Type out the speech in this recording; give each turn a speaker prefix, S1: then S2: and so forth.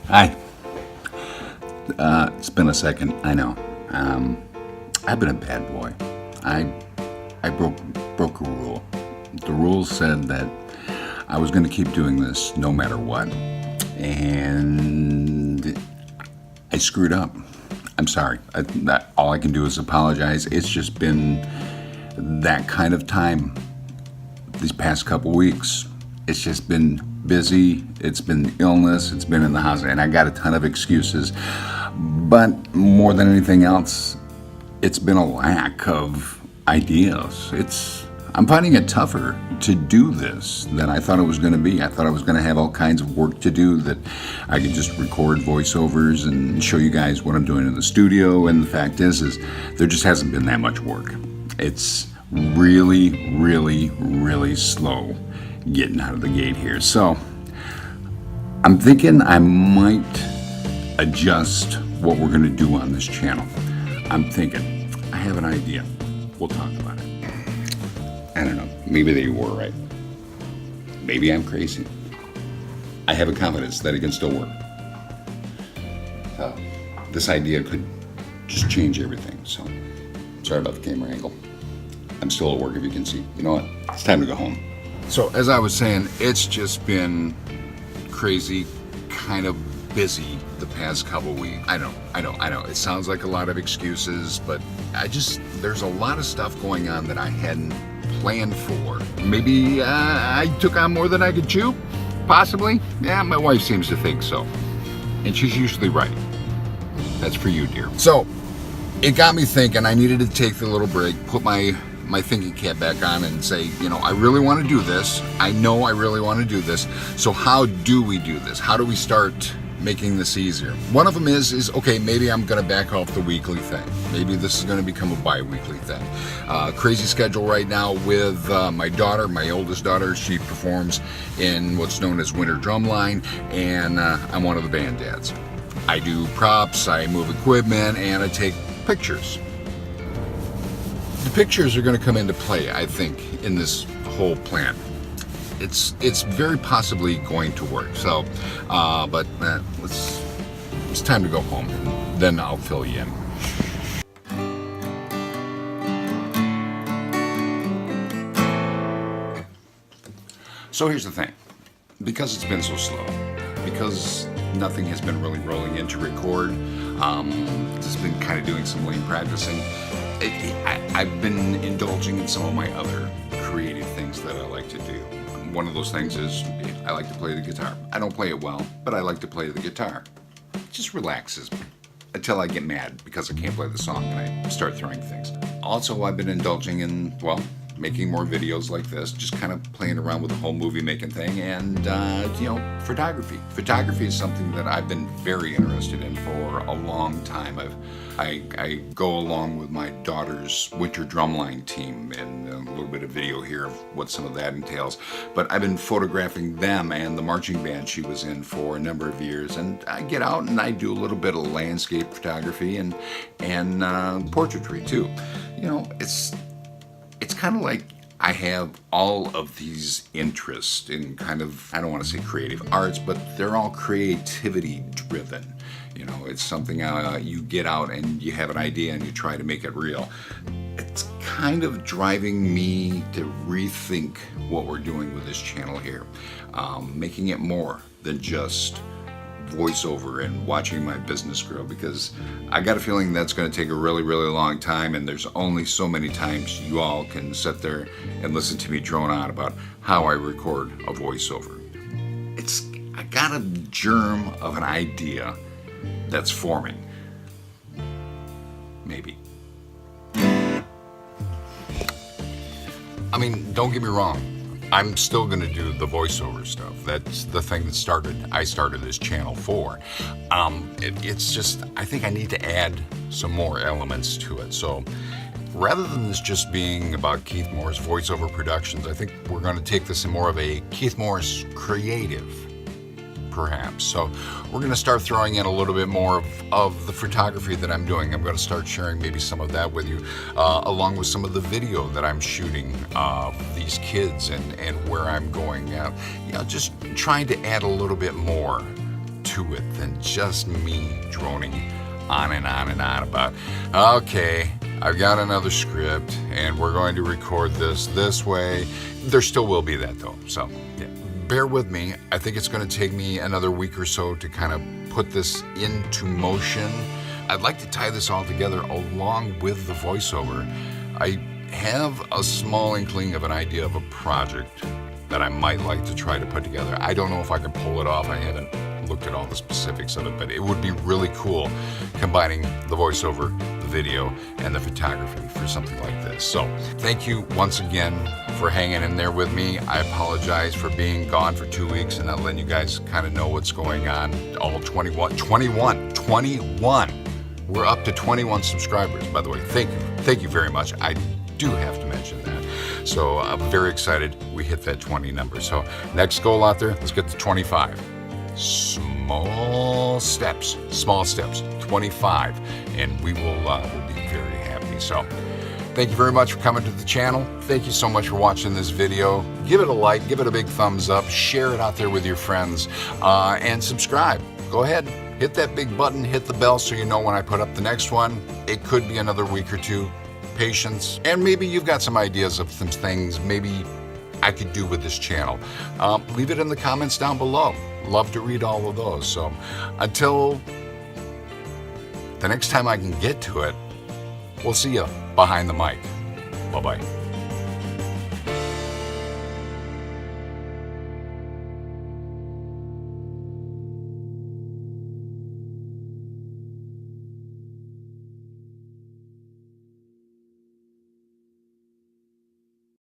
S1: Hi. It's been a second, I know. I've been a bad boy. I broke a rule. The rules said that I was going to keep doing this no matter what, and I screwed up. I'm sorry. All I can do is apologize. It's just been that kind of time these past couple weeks. It's just been busy, it's been illness, it's been in the hospital, and I got a ton of excuses. But more than anything else, it's been a lack of ideas. I'm finding it tougher to do this than I thought it was going to be. I thought I was going to have all kinds of work to do, that I could just record voiceovers and show you guys what I'm doing in the studio, and the fact is there just hasn't been that much work. It's really, really, really slow getting out of the gate here. So I'm thinking I might adjust what we're going to do on this channel. I'm thinking, I have an idea. We'll talk about it. I don't know. Maybe they were right. Maybe I'm crazy. I have a confidence that it can still work. This idea could just change everything. So sorry about the camera angle. I'm still at work, if you can see. You know what? It's time to go home. So as I was saying, it's just been crazy, kind of busy the past couple weeks. I know. It sounds like a lot of excuses, but there's a lot of stuff going on that I hadn't planned for. Maybe I took on more than I could chew? Possibly? Yeah, my wife seems to think so. And she's usually right. That's for you, dear. So, it got me thinking I needed to take the little break, put my thinking cap back on and say, I really want to do this. I know I really want to do this. So how do we do this? How do we start making this easier? One of them is okay, maybe I'm going to back off the weekly thing. Maybe this is going to become a bi-weekly thing. Crazy schedule right now with my daughter, my oldest daughter. She performs in what's known as Winter Drumline, and I'm one of the band dads. I do props, I move equipment, and I take pictures. The pictures are going to come into play, I think, in this whole plan. It's very possibly going to work. So, but it's time to go home. Then I'll fill you in. So here's the thing. Because it's been so slow, because nothing has been really rolling in to record, just been kind of doing some lame practicing. I've been indulging in some of my other creative things that I like to do. One of those things is I like to play the guitar. I don't play it well, but I like to play the guitar. It just relaxes me until I get mad because I can't play the song and I start throwing things. Also, I've been indulging in, making more videos like this, just kind of playing around with the whole movie making thing, and photography. Photography is something that I've been very interested in for a long time. I go along with my daughter's Winter Drumline team, and a little bit of video here of what some of that entails. But I've been photographing them and the marching band she was in for a number of years, and I get out and I do a little bit of landscape photography and portraitry too. It's kind of like I have all of these interests in kind of, I don't want to say creative arts, but they're all creativity driven. It's something you get out and you have an idea and you try to make it real. It's kind of driving me to rethink what we're doing with this channel here. Making it more than just voiceover and watching my business grow, because I got a feeling that's going to take a really, really long time, and there's only so many times you all can sit there and listen to me drone on about how I record a voiceover. I got a germ of an idea that's forming. Maybe. Don't get me wrong. I'm still going to do the voiceover stuff. That's the thing that I started this channel for. It's just, I think I need to add some more elements to it. So rather than this just being about Keith Moore's voiceover productions, I think we're going to take this in more of a Keith Moore's creative, perhaps. So we're going to start throwing in a little bit more of the photography that I'm doing. I'm going to start sharing maybe some of that with you, along with some of the video that I'm shooting of these kids and where I'm going. Just trying to add a little bit more to it than just me droning on and on and on about, okay, I've got another script and we're going to record this way. There still will be that though, so yeah, bear with me. I think it's going to take me another week or so to kind of put this into motion. I'd like to tie this all together along with the voiceover. I have a small inkling of an idea of a project that I might like to try to put together. I don't know if I can pull it off. I haven't looked at all the specifics of it, but it would be really cool combining the voiceover, the video, and the photography for something like this. So thank you once again for hanging in there with me. I apologize for being gone for 2 weeks and not letting you guys kind of know what's going on. All 21. We're up to 21 subscribers, by the way. Thank you very much. I do have to mention that. So I'm very excited we hit that 20 number. So next goal out there, let's get to 25. Small steps, 25, and we will we'll be very happy. So thank you very much for coming to the channel. Thank you so much for watching this video. Give it a like, give it a big thumbs up, share it out there with your friends, and subscribe. Go ahead, hit that big button, hit the bell so you know when I put up the next one. It could be another week or two. Patience, and maybe you've got some ideas of some things maybe I could do with this channel. Leave it in the comments down below. Love to read all of those. So until the next time I can get to it, we'll see you behind the mic. Bye-bye.